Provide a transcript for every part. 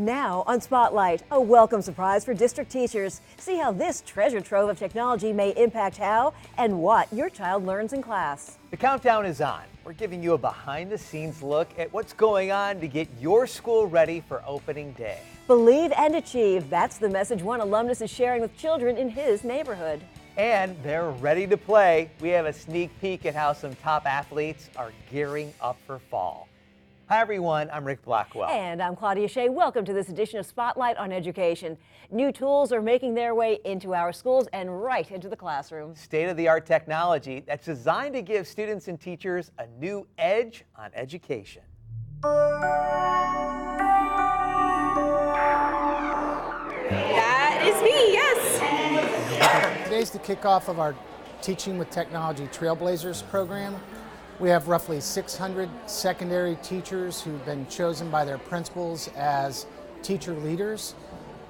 Now on Spotlight, a welcome surprise for district teachers. See how this treasure trove of technology may impact how and what your child learns in class. The countdown is on. We're giving you a behind-the-scenes look at what's going on to get your school ready for opening day. Believe and achieve. That's the message one alumnus is sharing with children in his neighborhood. And they're ready to play. We have a sneak peek at how some top athletes are gearing up for fall. Hi everyone, I'm Rick Blackwell. And I'm Claudia Shea. Welcome to this edition of Spotlight on Education. New tools are making their way into our schools and right into the classroom. State-of-the-art technology that's designed to give students and teachers a new edge on education. That is me, yes. Today's the kickoff of our Teaching with Technology TRAILBLAZERS program. We have roughly 600 secondary teachers who've been chosen by their principals as teacher leaders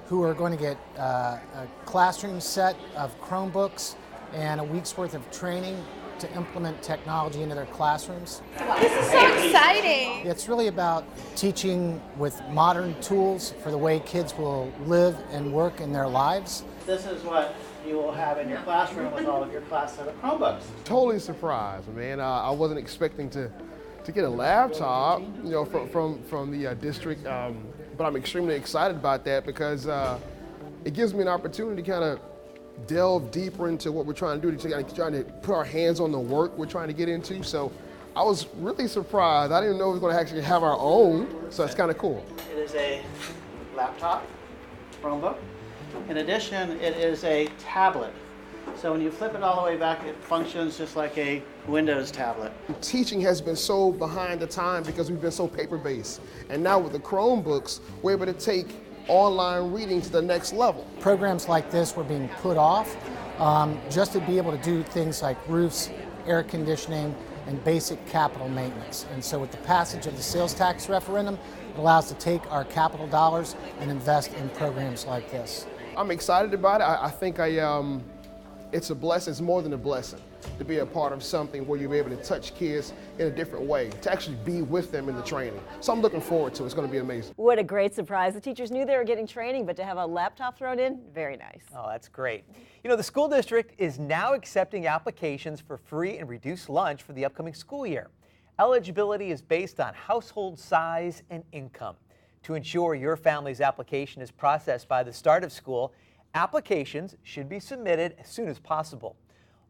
who are going to get a classroom set of Chromebooks and a week's worth of training to implement technology into their classrooms. This is so exciting. It's really about teaching with modern tools for the way kids will live and work in their lives. This is what you will have in your classroom with all of your class set of Chromebooks. Totally surprised, man. I wasn't expecting to get a laptop, you know, from the district, but I'm extremely excited about that because it gives me an opportunity to kind of delve deeper into what we're trying to do, trying to put our hands on the work we're trying to get into. So I was really surprised. I didn't know we were going to actually have our own, so it's kind of cool. It is a laptop, Chromebook. In addition, it is a tablet. So when you flip it all the way back, it functions just like a Windows tablet. Teaching has been so behind the time because we've been so paper-based. And now with the Chromebooks, we're able to take online reading to the next level. Programs like this were being put off just to be able to do things like roofs, air conditioning, and basic capital maintenance. And so with the passage of the sales tax referendum, it allows us to take our capital dollars and invest in programs like this. I'm excited about it. I think it's a blessing. It's more than a blessing to be a part of something where you're able to touch kids in a different way, to actually be with them in the training. So I'm looking forward to it. It's going to be amazing. What a great surprise. The teachers knew they were getting training, but to have a laptop thrown in, very nice. Oh, that's great. You know, the school district is now accepting applications for free and reduced lunch for the upcoming school year. Eligibility is based on household size and income. To ensure your family's application is processed by the start of school, applications should be submitted as soon as possible.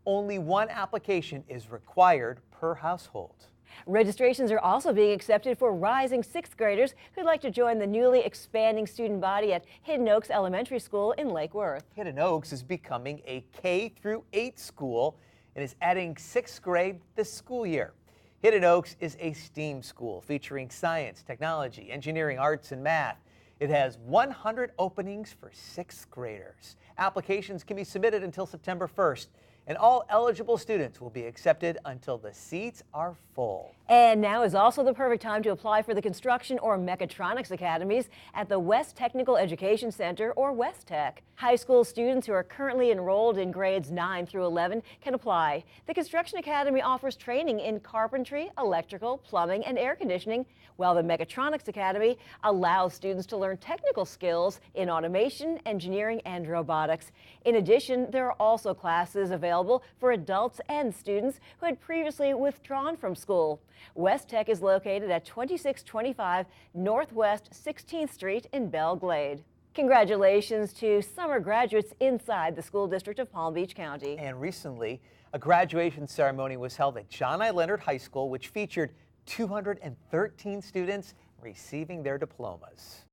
Only one application is required per household. Registrations are also being accepted for rising sixth graders who'd like to join the newly expanding student body at Hidden Oaks Elementary School in Lake Worth. Hidden Oaks is becoming a K-8 school and is adding sixth grade this school year. Hidden Oaks is a STEAM school featuring science, technology, engineering, arts, and math. It has 100 openings for sixth graders. Applications can be submitted until September 1st, and all eligible students will be accepted until the seats are full. And now is also the perfect time to apply for the Construction or Mechatronics Academies at the West Technical Education Center, or West Tech. High school students who are currently enrolled in grades 9 through 11 can apply. The Construction Academy offers training in carpentry, electrical, plumbing, and air conditioning, while the Mechatronics Academy allows students to learn technical skills in automation, engineering, and robotics. In addition, there are also classes available for adults and students who had previously withdrawn from school. West Tech is located at 2625 Northwest 16th Street in Belle Glade. Congratulations to summer graduates inside the school district of Palm Beach County. And recently, a graduation ceremony was held at John I. Leonard High School, which featured 213 students receiving their diplomas.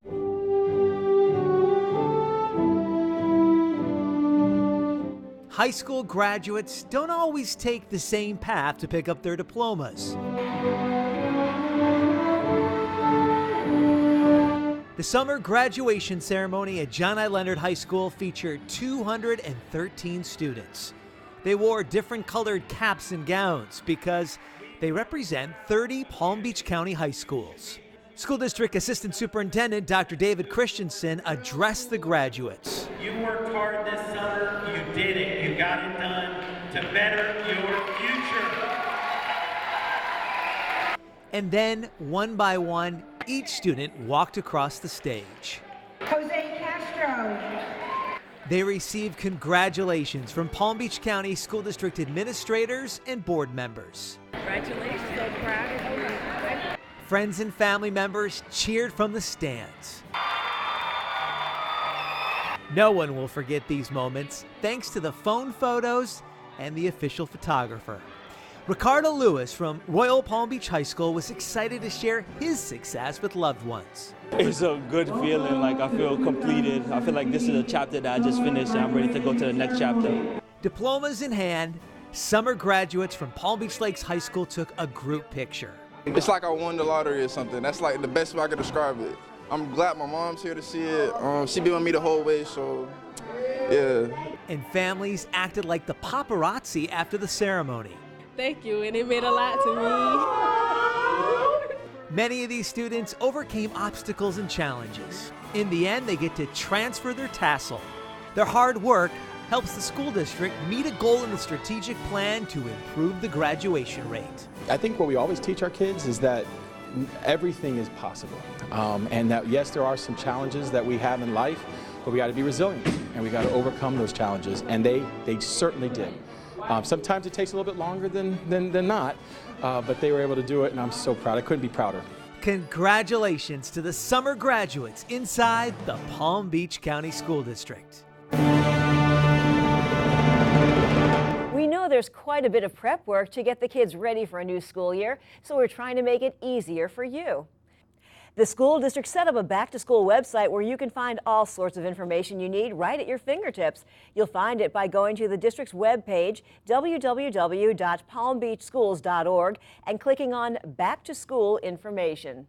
High school graduates don't always take the same path to pick up their diplomas. The summer graduation ceremony at John I. Leonard High School featured 213 students. They wore different colored caps and gowns because they represent 30 Palm Beach County high schools. School District Assistant Superintendent Dr. David Christensen addressed the graduates. You worked hard this summer, you did it, you got it done to better your future. And then, one by one, each student walked across the stage. Jose Castro. They received congratulations from Palm Beach County School District administrators and board members. Congratulations, so proud of you. Friends and family members cheered from the stands. No one will forget these moments, thanks to the phone photos and the official photographer. Ricardo Lewis from Royal Palm Beach High School was excited to share his success with loved ones. It's a good feeling, like I feel completed. I feel like this is a chapter that I just finished and I'm ready to go to the next chapter. Diplomas in hand, summer graduates from Palm Beach Lakes High School took a group picture. It's like I won the lottery or something. That's like the best way I could describe it. I'm glad my mom's here to see it. She been with me the whole way, so yeah. And families acted like the paparazzi after the ceremony. Thank you, and it meant a lot to me. Many of these students overcame obstacles and challenges. In the end, they get to transfer their tassel. Their hard work helps the school district meet a goal in the strategic plan to improve the graduation rate. I think what we always teach our kids is that everything is possible. And that, yes, there are some challenges that we have in life, but we got to be resilient and we got to overcome those challenges. And they certainly did. Sometimes it takes a little bit longer than not, but they were able to do it, and I'm so proud. I couldn't be prouder. Congratulations to the summer graduates inside the Palm Beach County School District. We know there's quite a bit of prep work to get the kids ready for a new school year, so we're trying to make it easier for you. The school district set up a back-to-school website where you can find all sorts of information you need right at your fingertips. You'll find it by going to the district's webpage, www.palmbeachschools.org, and clicking on Back to School Information.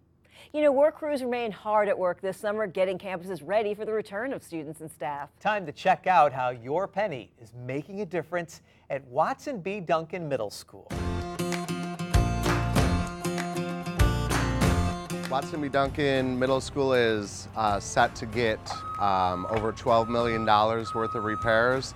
You know, work crews remain hard at work this summer getting campuses ready for the return of students and staff. Time to check out how your penny is making a difference at Watson B. Duncan Middle School. Watson B. Duncan Middle School is set to get over $12 million worth of repairs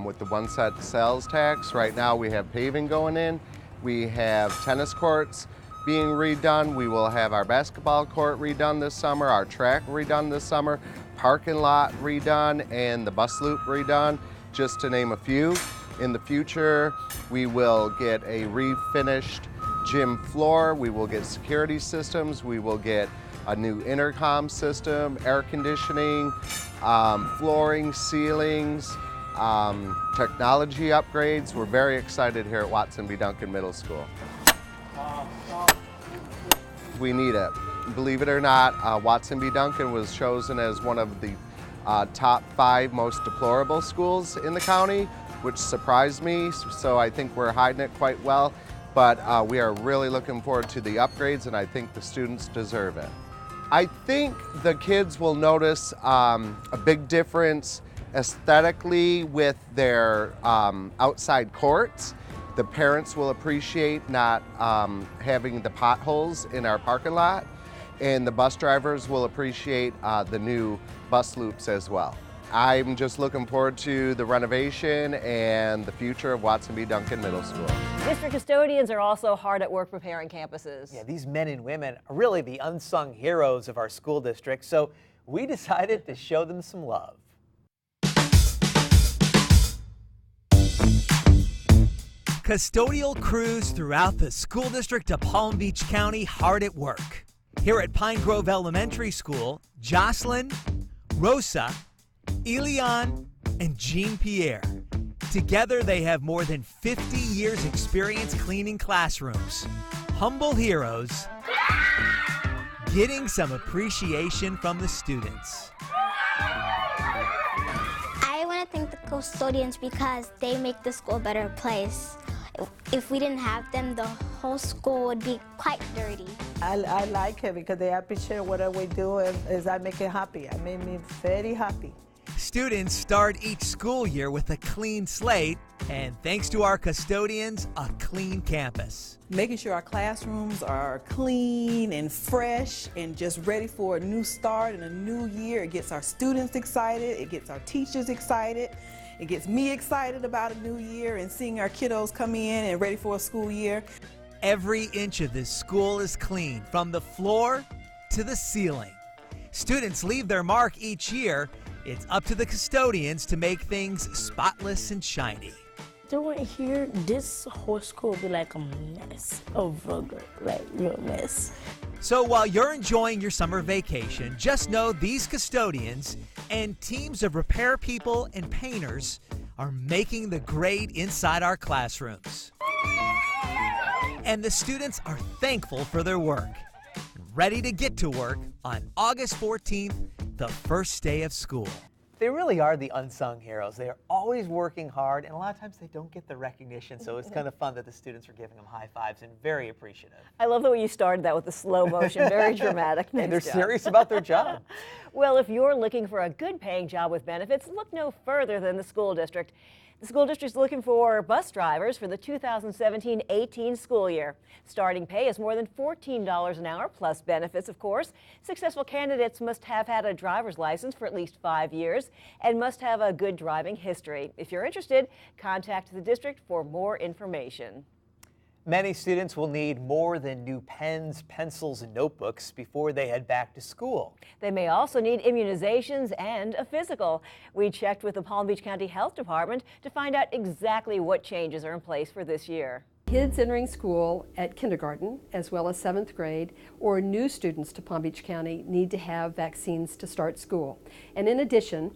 with the one-set sales tax. Right now we have paving going in. We have tennis courts being redone. We will have our basketball court redone this summer, our track redone this summer, parking lot redone, and the bus loop redone, just to name a few. In the future, we will get a refinished gym floor, we will get security systems, we will get a new intercom system, air conditioning, flooring, ceilings, technology upgrades. We're very excited here at Watson B. Duncan Middle School. We need it. Believe it or not, Watson B. Duncan was chosen as one of the top 5 most deplorable schools in the county, which surprised me, so I think we're hiding it quite well. But we are really looking forward to the upgrades, and I think the students deserve it. I think the kids will notice a big difference aesthetically with their outside courts. The parents will appreciate not having the potholes in our parking lot, and the bus drivers will appreciate the new bus loops as well. I'm just looking forward to the renovation and the future of Watson B. Duncan Middle School. District custodians are also hard at work preparing campuses. Yeah, these men and women are really the unsung heroes of our school district, so we decided to show them some love. Custodial crews throughout the school district of Palm Beach County hard at work. Here at Pine Grove Elementary School, Jocelyn, Rosa, Elian, and Jean-Pierre. Together they have more than 50 years experience cleaning classrooms. Humble heroes, getting some appreciation from the students. I want to thank the custodians because they make the school a better place. If we didn't have them, the whole school would be quite dirty. I like it because they appreciate what we do and I make it happy. I made me very happy. Students start each school year with a clean slate, and thanks to our custodians, a clean campus. Making sure our classrooms are clean and fresh and just ready for a new start and a new year. It gets our students excited, it gets our teachers excited, it gets me excited about a new year and seeing our kiddos come in and ready for a school year. Every inch of this school is clean, from the floor to the ceiling. Students leave their mark each year. It's up to the custodians to make things spotless and shiny. During here, this whole school will be like a mess, a vulgar, like real mess. So while you're enjoying your summer vacation, just know these custodians and teams of repair people and painters are making the grade inside our classrooms. And the students are thankful for their work, ready to get to work on August 14th, the first day of school. They really are the unsung heroes. They are always working hard, and a lot of times they don't get the recognition, so it's kind of fun that the students are giving them high fives and very appreciative. I love the way you started that with the slow motion, very dramatic. And they're serious about their job. Well, if you're looking for a good paying job with benefits, look no further than the school district. The school district is looking for bus drivers for the 2017-18 school year. Starting pay is more than $14 an hour, plus benefits, of course. Successful candidates must have had a driver's license for at least 5 years and must have a good driving history. If you're interested, contact the district for more information. Many students will need more than new pens, pencils, and notebooks before they head back to school. They may also need immunizations and a physical. We checked with the Palm Beach County Health Department to find out exactly what changes are in place for this year. Kids entering school at kindergarten, as well as 7th grade, or new students to Palm Beach County need to have vaccines to start school. And in addition,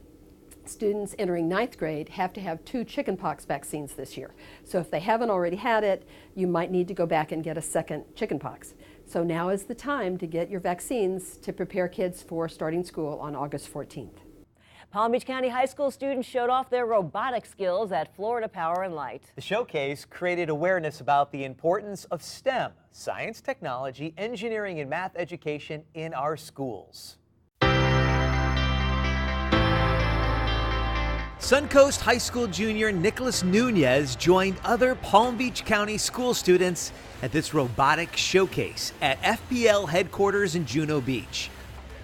students entering 9th grade have to have 2 chickenpox vaccines this year. So if they haven't already had it, you might need to go back and get a second chickenpox. So now is the time to get your vaccines to prepare kids for starting school on August 14th. Palm Beach County High School students showed off their robotic skills at Florida Power and Light. The showcase created awareness about the importance of STEM, science, technology, engineering, and math education in our schools. Suncoast High School junior Nicholas Nunez joined other Palm Beach County school students at this robotic showcase at FPL headquarters in Juno Beach.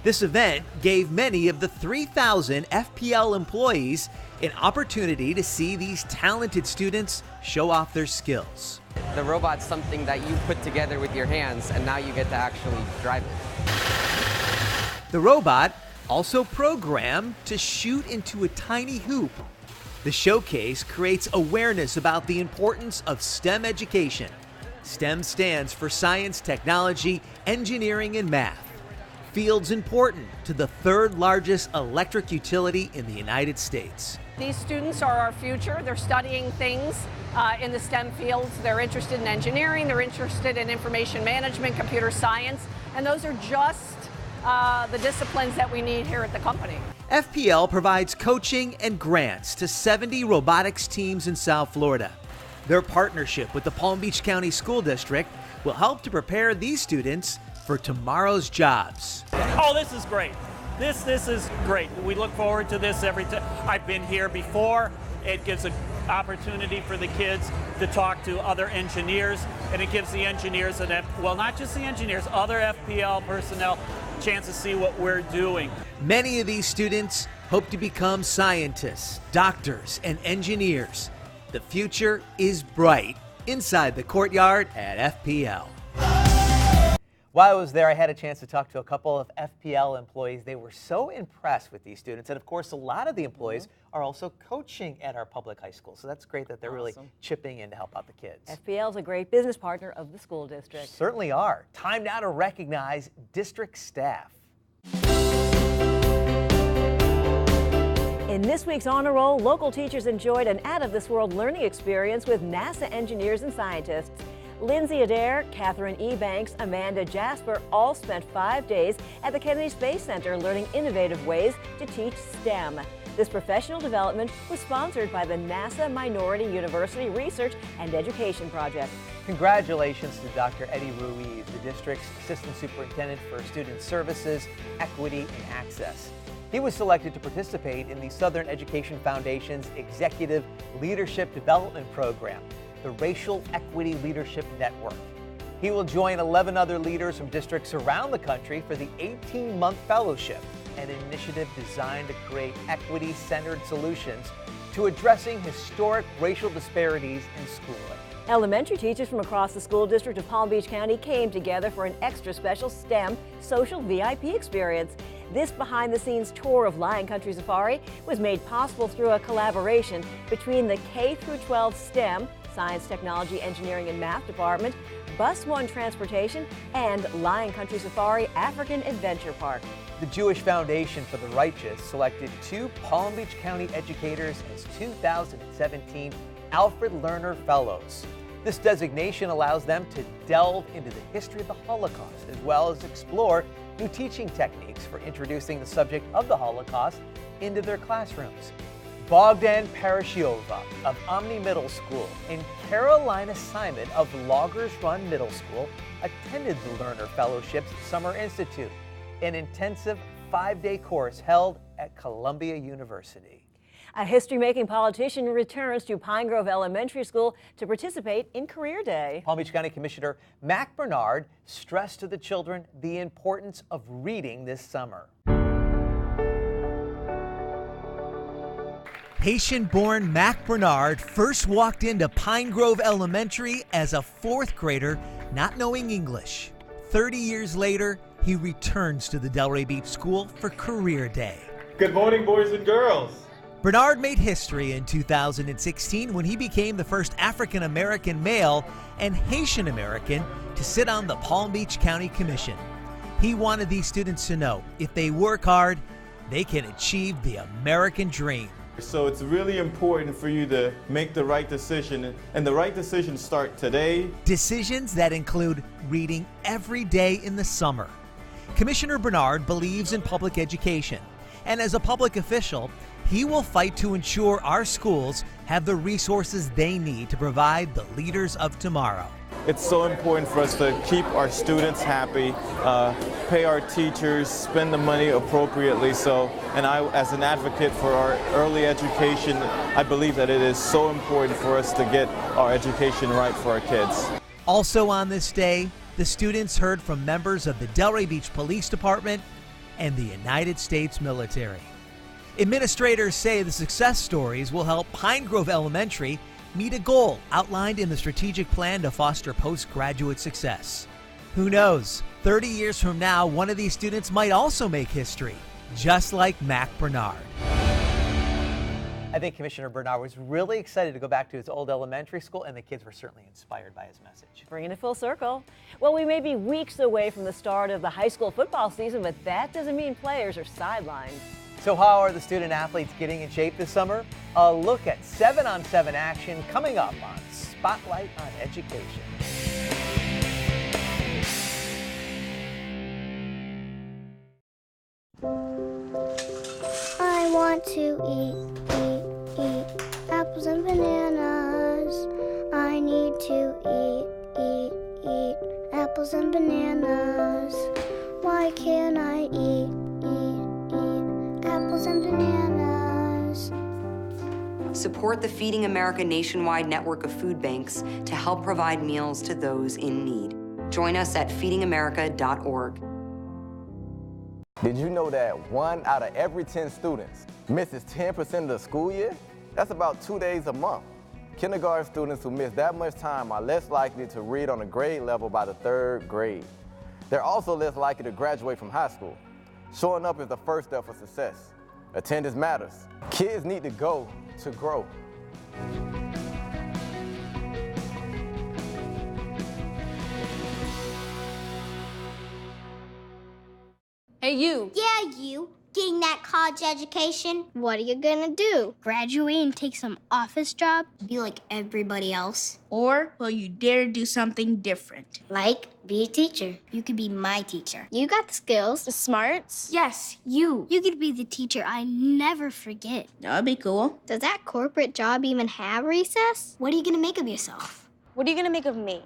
This event gave many of the 3,000 FPL employees an opportunity to see these talented students show off their skills. The robot's something that you put together with your hands, and now you get to actually drive it. The robot also programmed to shoot into a tiny hoop. The showcase creates awareness about the importance of STEM education. STEM stands for science, technology, engineering, and math. Fields important to the 3rd largest electric utility in the United States. These students are our future. They're studying things in the STEM fields. They're interested in engineering, they're interested in information management, computer science, and those are just the disciplines that we need here at the company. FPL provides coaching and grants to 70 robotics teams in South Florida. Their partnership with the Palm Beach County School District will help to prepare these students for tomorrow's jobs. Oh, this is great. This is great. We look forward to this every time. I've been here before. It gives an opportunity for the kids to talk to other engineers, and it gives the engineers, well, not just the engineers, other FPL personnel, a chance to see what we're doing. Many of these students hope to become scientists, doctors, and engineers. The future is bright inside the courtyard at FPL. While I was there, I had a chance to talk to a couple of FPL employees. They were so impressed with these students. And of course, a lot of the employees are also coaching at our public high school. So that's great that they're really chipping in to help out the kids. FPL is a great business partner of the school district. Certainly are. Time now to recognize district staff. In this week's Honor Roll, local teachers enjoyed an out-of-this-world learning experience with NASA engineers and scientists. Lindsay Adair, Catherine E. Banks, Amanda Jasper all spent 5 days at the Kennedy Space Center learning innovative ways to teach STEM. This professional development was sponsored by the NASA Minority University Research and Education Project. Congratulations to Dr. Eddie Ruiz, the district's Assistant Superintendent for Student Services, Equity, and Access. He was selected to participate in the Southern Education Foundation's Executive Leadership Development Program, the Racial Equity Leadership Network. He will join 11 other leaders from districts around the country for the 18-month fellowship, an initiative designed to create equity-centered solutions to addressing historic racial disparities in schooling. Elementary teachers from across the school district of Palm Beach County came together for an extra special STEM social VIP experience. This behind-the-scenes tour of Lion Country Safari was made possible through a collaboration between the K-12 STEM, Science, Technology, Engineering, and Math Department, Bus One Transportation, and Lion Country Safari African Adventure Park. The Jewish Foundation for the Righteous selected 2 Palm Beach County educators as 2017 Alfred Lerner Fellows. This designation allows them to delve into the history of the Holocaust, as well as explore new teaching techniques for introducing the subject of the Holocaust into their classrooms. Bogdan Parashiova of Omni Middle School and Carolina Simon of Loggers Run Middle School attended the Lerner Fellowship's Summer Institute, an intensive 5-day course held at Columbia University. A history-making politician returns to Pine Grove Elementary School to participate in Career Day. Palm Beach County Commissioner Mac Bernard stressed to the children the importance of reading this summer. Haitian-born Mac Bernard first walked into Pine Grove Elementary as a 4th grader, not knowing English. 30 years later, he returns to the Delray Beach School for Career Day. Good morning, boys and girls. Bernard made history in 2016 when he became the first African-American male and Haitian-American to sit on the Palm Beach County Commission. He wanted these students to know if they work hard, they can achieve the American dream. So it's really important for you to make the right decision, and the right decisions start today. Decisions that include reading every day in the summer. Commissioner Bernard believes in public education, and as a public official, he will fight to ensure our schools have the resources they need to provide the leaders of tomorrow. It's so important for us to keep our students happy, pay our teachers, spend the money appropriately. And I, as an advocate for our early education, I believe that it is so important for us to get our education right for our kids. Also on this day, the students heard from members of the Delray Beach Police Department and the United States military. Administrators say the success stories will help Pine Grove Elementary meet a goal outlined in the strategic plan to foster postgraduate success. Who knows, 30 years from now, one of these students might also make history, just like Mac Bernard. I think Commissioner Bernard was really excited to go back to his old elementary school, and the kids were certainly inspired by his message. Bringing it full circle. Well, we may be weeks away from the start of the high school football season, but that doesn't mean players are sidelined. So how are the student athletes getting in shape this summer? A look at 7-on-7 action coming up on Spotlight on Education. I want to eat apples and bananas. I need to eat apples and bananas. Why can't I eat apples and bananas? Support the Feeding America nationwide network of food banks to help provide meals to those in need. Join us at feedingamerica.org. Did you know that 1 out of every 10 students misses 10% of the school year? That's about 2 days a month. Kindergarten students who miss that much time are less likely to read on a grade level by the 3rd grade. They're also less likely to graduate from high school. Showing up is the first step for success. Attendance matters. Kids need to go to grow. Hey, you. Yeah, you. Getting that college education? What are you gonna do? Graduate and take some office job? Be like everybody else? Or will you dare do something different? Like, be a teacher. You could be my teacher. You got the skills. The smarts. Yes, you. You could be the teacher I never forget. That'd be cool. Does that corporate job even have recess? What are you gonna make of yourself? What are you gonna make of me?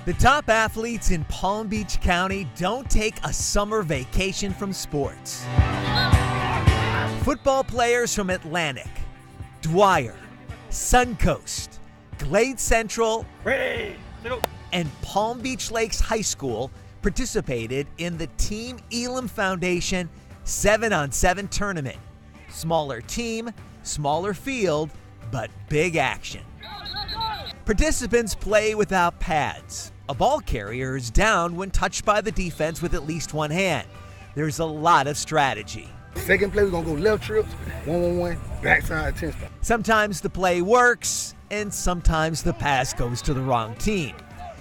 The top athletes in Palm Beach County don't take a summer vacation from sports. Football players from Atlantic, Dwyer, Suncoast, Glade Central, and Palm Beach Lakes High School participated in the Team Elam Foundation 7-on-7 tournament. Smaller team, smaller field, but big action. Participants play without pads. A ball carrier is down when touched by the defense with at least one hand. There's a lot of strategy. Second play, we're gonna go left trips, 1-1-1, backside 10 stop. Sometimes the play works, and sometimes the pass goes to the wrong team.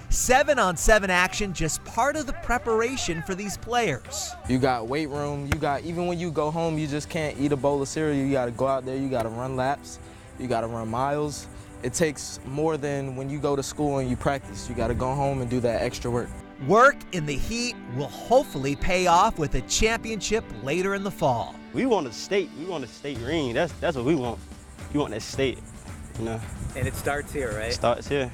7-on-7 action, just part of the preparation for these players. You got weight room, even when you go home, you just can't eat a bowl of cereal. You gotta go out there, you gotta run laps, you gotta run miles. It takes more than when you go to school and you practice. You gotta go home and do that extra work. Work in the heat will hopefully pay off with a championship later in the fall. We want a state. We want a state ring. That's what we want. We want that state, you know. And it starts here, right? It starts here.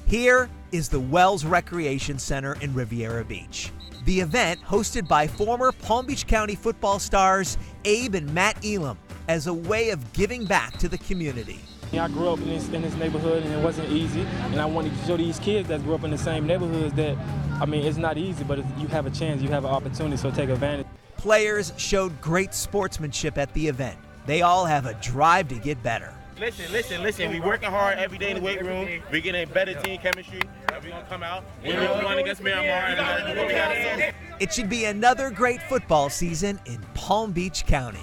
Here is the Wells Recreation Center in Riviera Beach. The event hosted by former Palm Beach County football stars Abe and Matt Elam as a way of giving back to the community. I grew up in this neighborhood and it wasn't easy, and I wanted to show these kids that grew up in the same neighborhoods that, I mean, it's not easy, but you have a chance, you have an opportunity, so take advantage. Players showed great sportsmanship at the event. They all have a drive to get better. Listen. We working hard every day in the weight room. We getting better team chemistry. We gonna come out. We're going against Miramar and do what we gotta do. It should be another great football season in Palm Beach County.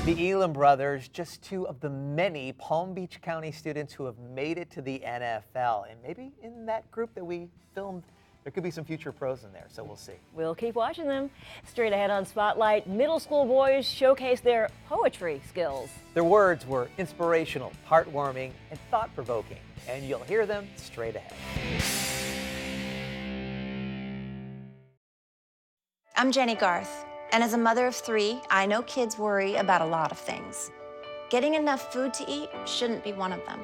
The Elam brothers, just two of the many Palm Beach County students who have made it to the NFL. And maybe in that group that we filmed, there could be some future pros in there, so we'll see. We'll keep watching them. Straight ahead on Spotlight, middle school boys showcase their poetry skills. Their words were inspirational, heartwarming, and thought-provoking. And you'll hear them straight ahead. I'm Jenny Garth. And as a mother of 3, I know kids worry about a lot of things. Getting enough food to eat shouldn't be one of them.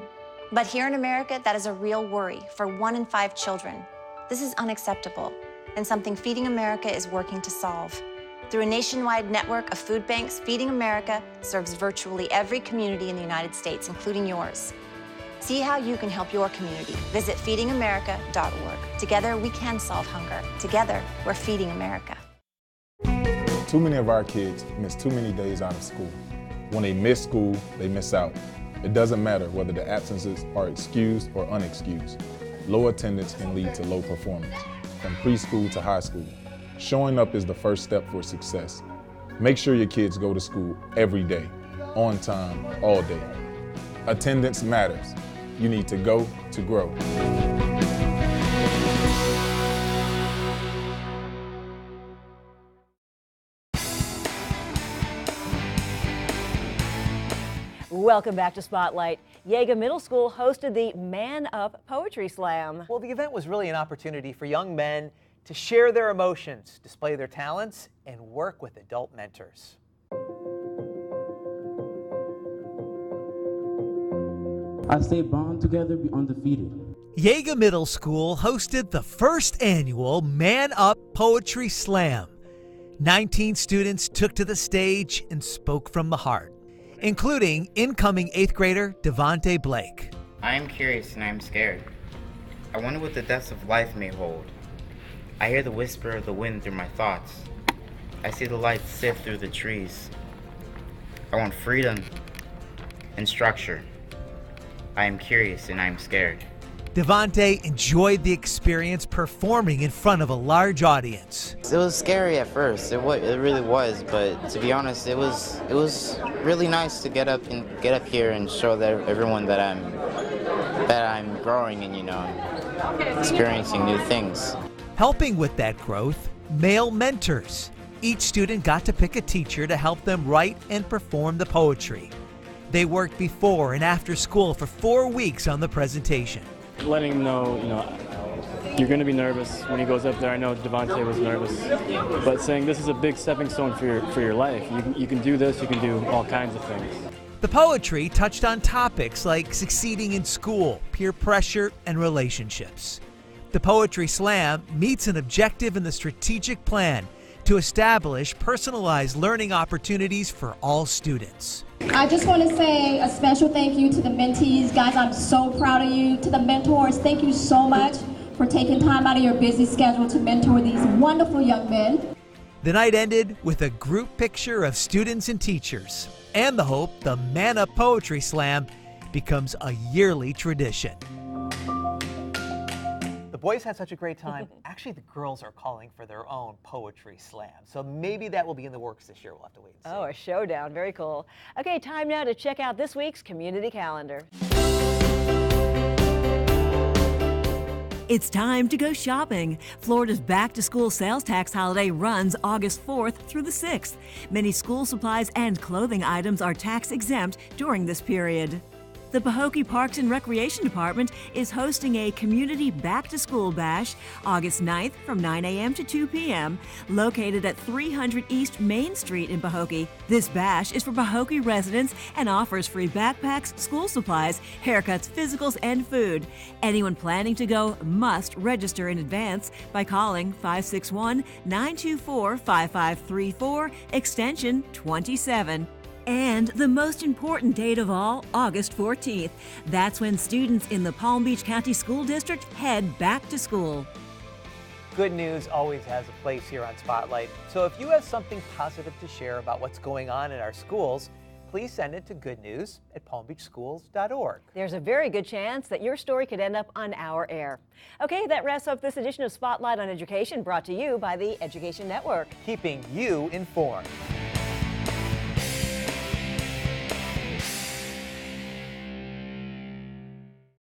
But here in America, that is a real worry for 1 in 5 children. This is unacceptable, and something Feeding America is working to solve. Through a nationwide network of food banks, Feeding America serves virtually every community in the United States, including yours. See how you can help your community. Visit feedingamerica.org. Together, we can solve hunger. Together, we're Feeding America. Too many of our kids miss too many days out of school. When they miss school, they miss out. It doesn't matter whether the absences are excused or unexcused. Low attendance can lead to low performance, from preschool to high school. Showing up is the first step for success. Make sure your kids go to school every day, on time, all day. Attendance matters. You need to go to grow. Welcome back to Spotlight. Yeager Middle School hosted the Man Up Poetry Slam. Well, the event was really an opportunity for young men to share their emotions, display their talents, and work with adult mentors. I stay bound together, be undefeated. Yeager Middle School hosted the first annual Man Up Poetry Slam. 19 students took to the stage and spoke from the heart, including incoming 8th grader Devontae Blake. I am curious and I am scared. I wonder what the depths of life may hold. I hear the whisper of the wind through my thoughts. I see the light sift through the trees. I want freedom and structure. I am curious and I am scared. Devontae enjoyed the experience performing in front of a large audience. It was scary at first, it really was, but to be honest, it was really nice to get up here and show everyone that I'm growing and, you know, experiencing new things. Helping with that growth, male mentors. Each student got to pick a teacher to help them write and perform the poetry. They worked before and after school for 4 weeks on the presentation. Letting him know, you know, you're going to be nervous when he goes up there. I know Devontae was nervous, but saying this is a big stepping stone for your life. You can do this, you can do all kinds of things. The poetry touched on topics like succeeding in school, peer pressure, and relationships. The Poetry Slam meets an objective in the strategic plan to establish personalized learning opportunities for all students. I just want to say a special thank you to the mentees. Guys, I'm so proud of you. To the mentors, thank you so much for taking time out of your busy schedule to mentor these wonderful young men. The night ended with a group picture of students and teachers, and the hope the Man Up Poetry Slam becomes a yearly tradition. The boys had such a great time. Actually, the girls are calling for their own poetry slam. So maybe that will be in the works this year. We'll have to wait and see. Oh, a showdown. Very cool. Okay, time now to check out this week's community calendar. It's time to go shopping. Florida's back-to-school sales tax holiday runs August 4th through the 6th. Many school supplies and clothing items are tax exempt during this period. The Pahokee Parks and Recreation Department is hosting a community back-to-school bash August 9th from 9 a.m. to 2 p.m. located at 300 East Main Street in Pahokee. This bash is for Pahokee residents and offers free backpacks, school supplies, haircuts, physicals, and food. Anyone planning to go must register in advance by calling 561-924-5534, extension 27. And the most important date of all, August 14th. That's when students in the Palm Beach County School District head back to school. Good news always has a place here on Spotlight. So if you have something positive to share about what's going on in our schools, please send it to goodnews@palmbeachschools.org. There's a very good chance that your story could end up on our air. Okay, that wraps up this edition of Spotlight on Education, brought to you by the Education Network. Keeping you informed.